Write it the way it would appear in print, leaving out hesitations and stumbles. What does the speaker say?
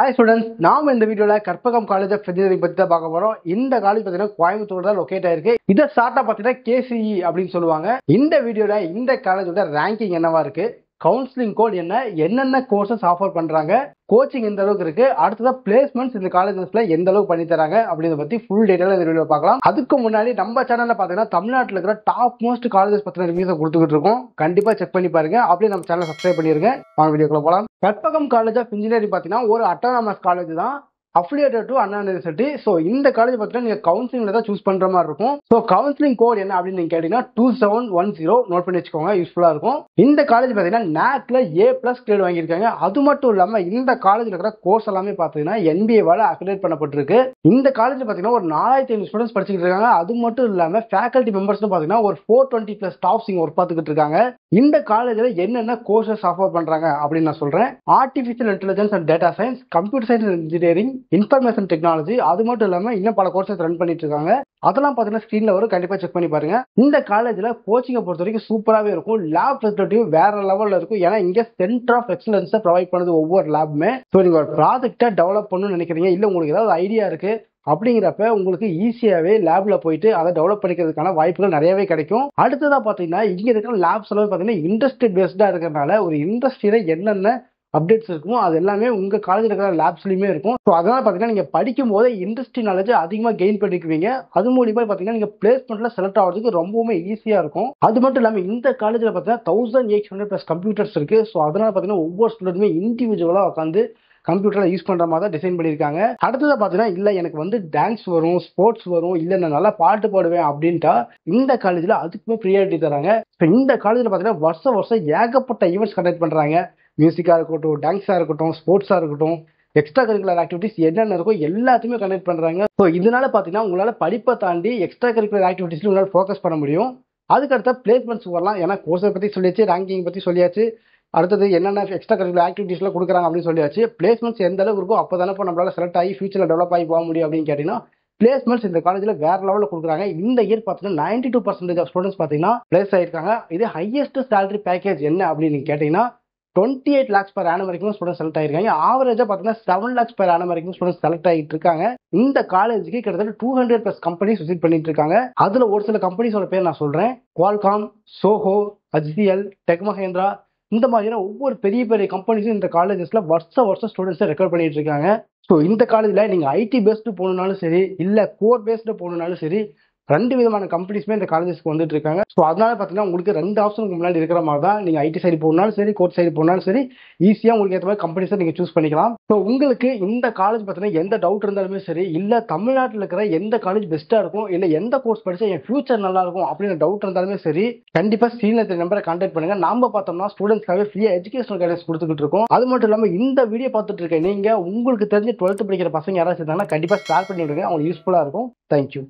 Hi students, நாம் இந்த வீடியோல கற்பகம் காலேஜ் ஆஃப் இன்ஜினியரிங் பத்தி தான் பார்க்க போறோம். இந்த காலேஜ் பார்த்தீங்கன்னா கோயம்புத்தூர் தான் லொகேட் ஆயிருக்கு. இதை ஷார்ட்டா பார்த்தீங்கன்னா KCE அப்படின்னு சொல்லுவாங்க. இந்த வீடியோல இந்த காலேஜோட ரேங்கிங் என்னவா இருக்கு, கவுன்சிலிங் கோட் என்ன, என்னென்ன கோர்சஸ் ஆஃபர் பண்றாங்க, கோச்சிங் எந்த அளவுக்கு இருக்கு, அடுத்ததா பிளேஸ்மெண்ட்ஸ் இந்த காலேஜஸ்ல எந்த அளவுக்கு பண்ணி தராங்க அப்படின்றத பத்தி ஃபுல் டீடைலா இந்த வீடியோ பார்க்கலாம். அதுக்கு முன்னாடி நம்ம சேனல்ல பாத்தீங்கன்னா தமிழ்நாட்டில் இருக்கிற டாப் மோஸ்ட் காலேஜஸ் பத்தின ரிவ்யூஸ் கொடுத்துக்கிட்டு இருக்கோம். கண்டிப்பா செக் பண்ணி பாருங்க. அப்படியே நம்ம சேனலை சப்ஸ்கிரைப் பண்ணிருங்க. வாங்க வீடியோக்குள்ள போலாம். கற்பகம் காலேஜ் ஆஃப் இன்ஜினியரிங் பாத்தீங்கன்னா ஒரு அட்டானமஸ் காலேஜ் தான், affiliated to Anna university. So இந்த காலேஜ் பார்த்தீங்கன்னா நீங்க கவுன்சிலிங்ல தான் சூஸ் பண்ற மாதிரி இருக்கும். ஸோ கவுன்சிலிங் கோட் என்ன அப்படின்னு நீங்க கேட்டீங்கன்னா 2710 நோட் பண்ணி வச்சுக்கோங்க, யூஸ்ஃபுல்லா இருக்கும். இந்த காலேஜ் பார்த்தீங்கன்னா NACல A+ கிரேட் வாங்கியிருக்காங்க. அது மட்டும் இல்லாம இந்த காலேஜ்ல இருக்கிற கோர்ஸ் எல்லாமே பார்த்தீங்கன்னா NBA-வால அஃபிலியேட் பண்ணப்பட்டிருக்கு. இந்த காலேஜ் பார்த்தீங்கன்னா ஒரு 4500 ஸ்டூடெண்ட்ஸ் படிச்சுட்டு இருக்காங்க. அது மட்டும் இல்லாம ஃபேக்கல்டி மெம்பர்ஸ் பார்த்தீங்கன்னா ஒரு 420+ ஸ்டாஃப்ஸ் இங்க ஒர்க் பார்த்துக்கிட்டு இருக்காங்க. இந்த காலேஜ்ல என்னென்ன கோர்சஸ் ஆஃபர் பண்றாங்க அப்படின்னு நான் சொல்றேன். Artificial intelligence and data science, computer science and engineering, information technology, அது மட்டும் இல்லாம இன்னும் பல கோர்சஸ் ரன் பண்ணிட்டு இருக்காங்க. அதெல்லாம் பாத்தீங்கன்னா ஸ்கிரீன்ல வரும், கண்டிப்பா செக் பண்ணி பாருங்க. இந்த காலேஜ்ல கோச்சிங்கை பொறுத்த வரைக்கும் சூப்பராகவே இருக்கும். லேப் ஃபெசிலிட்டி வேற லெவல்ல இருக்கும். ஏன்னா இங்க சென்டர் ஆஃப் எக்ஸலன்ஸ் ப்ரொவைட் பண்ணுது ஒவ்வொரு லேபுமே. ஸோ நீங்க ஒரு ப்ராஜெக்டை டெவலப் பண்ணணும்னு நினைக்கிறீங்க, இல்ல உங்களுக்கு ஏதாவது ஐடியா இருக்கு அப்படிங்கிறப்ப உங்களுக்கு ஈஸியாவே லேப்ல போயிட்டு அதை டெவலப் பண்ணிக்கிறதுக்கான வாய்ப்புகள் நிறையவே கிடைக்கும். அடுத்ததா பாத்தீங்கன்னா இங்க இருக்கிற லேப்ஸ் எல்லாம் பாத்தீங்கன்னா இண்டஸ்ட்ரி பேஸ்டா இருக்கிறதுனால ஒரு இண்டஸ்ட்ரியில என்னென்ன அப்டேட்ஸ் இருக்குமோ அது எல்லாமே உங்க காலேஜில் இருக்கிற லேப்ஸ்லயுமே இருக்கும். ஸோ அதனால பாத்தீங்கன்னா நீங்க படிக்கும் போதே இண்டஸ்ட்ரி நாலேஜ் அதிகமா கெயின் பண்ணிக்குவீங்க. அது மூலியமா பாத்தீங்கன்னா நீங்க பிளேஸ்மெண்ட்ல செலக்ட் ஆகிறதுக்கு ரொம்பவுமே ஈஸியா இருக்கும். அது மட்டும் இல்லாம இந்த காலேஜ்ல பாத்தீங்கன்னா 1800+ கம்ப்யூட்டர்ஸ் இருக்கு. ஸோ அதனால பாத்தீங்கன்னா ஒவ்வொரு ஸ்டூடெண்ட்டுமே இண்டிவிஜுவலா உட்காந்து கம்ப்யூட்டர்ல யூஸ் பண்ற மாதிரி தான் டிசைன் பண்ணிருக்காங்க. அடுத்தது பாத்தீங்கன்னா இல்ல எனக்கு வந்து டான்ஸ் வரும், ஸ்போர்ட்ஸ் வரும், இல்ல நான் நல்லா பாட்டு பாடுவேன் அப்படின்ட்டா இந்த காலேஜ்ல அதுக்குமே ப்ரியாரிட்டி தராங்க. இந்த காலேஜ்ல பாத்தீங்கன்னா வருஷம் ஏகப்பட்ட ஈவெண்ட்ஸ் கண்டக்ட் பண்றாங்க. மியூசிக்கா இருக்கட்டும், டான்ஸா இருக்கட்டும், ஸ்போர்ட்ஸா இருக்கட்டும், எக்ஸ்ட்ரா கரிக்குலர் ஆக்டிவிட்டிஸ் என்னென்ன இருக்கோ எல்லாத்தையுமே கண்டக்ட் பண்றாங்க. ஸோ இதனால பாத்தீங்கன்னா உங்களால படிப்பை தாண்டி எக்ஸ்ட்ரா கரிக்குலர் ஆக்டிவிட்டிஸ்ல உங்களால ஃபோக்கஸ் பண்ண முடியும். அதுக்கடுத்த பிளேஸ்மெண்ட்ஸ் வரலாம். ஏன்னா கோர்ஸை பத்தி சொல்லியாச்சு, ரேங்கிங் பத்தி சொல்லியாச்சு, அடுத்தது என்னென்ன எக்ஸ்ட்ரா கரிக்குலர் ஆக்டிவிட்டிஸ்லாம் கொடுக்குறாங்க அப்படின்னு சொல்லியாச்சு. பிளேஸ்மெண்ட்ஸ் எந்த அளவுக்கு இருக்கோ அப்போ தானே நம்மளால செலக்ட் ஆகி ஃபியூச்சர்ல டெவலப் ஆகி போக முடியும் அப்படின்னு கேட்டீங்கன்னா பிளேஸ்மெண்ட்ஸ் இந்த காலேஜில் வேற லெவலில் கொடுக்குறாங்க. இந்த இயர் பார்த்தீங்கன்னா 92% ஆஃப் ஸ்டூடெண்ட்ஸ் பார்த்தீங்கன்னா பிளேஸ் ஆயிருக்காங்க. இது ஹையஸ்ட் சேலரி பேக்கேஜ் என்ன அப்படின்னு கேட்டீங்கன்னா 28 lakhs per annum வரைக்கும் ஸ்டூடெண்ட் செலக்ட் ஆயிருக்காங்க. ஆவரேஜா பார்த்தீங்கன்னா 7 lakhs per annum வரைக்கும் ஸ்டூடெண்ட் செலக்ட் ஆகிட்டு இருக்காங்க. இந்த காலேஜுக்கு கிட்டத்தட்ட 200+ கம்பெனிஸ் விசிட் பண்ணிட்டு இருக்காங்க. அதுல ஒரு சில கம்பெனிஸோட பேர் நான் சொல்றேன். Qualcomm, Zoho, HCL, tech Mahindra, இந்த மாதிரியான ஒவ்வொரு பெரிய பெரிய கம்பெனிஸும் இந்த காலேஜஸ்ல வருஷம் ஸ்டூடெண்ட்ஸை ரெக்கார்ட் பண்ணிட்டு இருக்காங்க. ஸோ இந்த காலேஜில் நீங்கள் ஐடி பேஸ்டு போகணுன்னாலும் சரி, இல்லை கோர் பேஸ்டு போகணுன்னாலும் சரி, 2 விதமான கம்பெனிஸ்மே இந்த காலேஜஸ்க்கு வந்துட்டு இருக்காங்க. ஸோ அதனால பார்த்தீங்கன்னா உங்களுக்கு 2 ஆப்ஷனுக்கு முன்னாடி இருக்கிற மாதிரி தான். நீங்கள் ஐடி சைடு போனாலும் சரி, கோர் சைடு போனாலும் சரி, ஈஸியாக உங்களுக்கு ஏற்ற மாதிரி கம்பெனிஸை நீங்கள் சூஸ் பண்ணிக்கலாம். ஸோ உங்களுக்கு இந்த காலேஜ் பார்த்தீங்கன்னா எந்த டவுட் இருந்தாலுமே சரி, இல்லை தமிழ்நாட்டில் இருக்கிற எந்த காலேஜ் பெஸ்ட்டாக இருக்கும், இல்லை எந்த கோர்ஸ் படித்தா என் ஃபியூச்சர் நல்லா இருக்கும் அப்படின்னு டவுட் இருந்தாலுமே சரி, கண்டிப்பாக ஸ்க்ரீனில் நம்பரை கான்டாக்ட் பண்ணுங்க. நாம பார்த்தோம்னா ஸ்டூடெண்ட்ஸ்க்காக ஃப்ரீயாக எஜுகேஷனல் கைடன்ஸ் கொடுத்துக்கிட்டு இருக்கோம். அது மட்டும் இல்லாமல் இந்த வீடியோ பார்த்துட்டு இருக்க நீங்கள் உங்களுக்கு தெரிஞ்ச 12th படிக்கிற பசங்க யாராவது இருந்தாங்கன்னா கண்டிப்பாக ஷேர் பண்ணி விடுங்க, அவங்களுக்கு யூஸ்ஃபுல்லாக இருக்கும். தேங்க்யூ.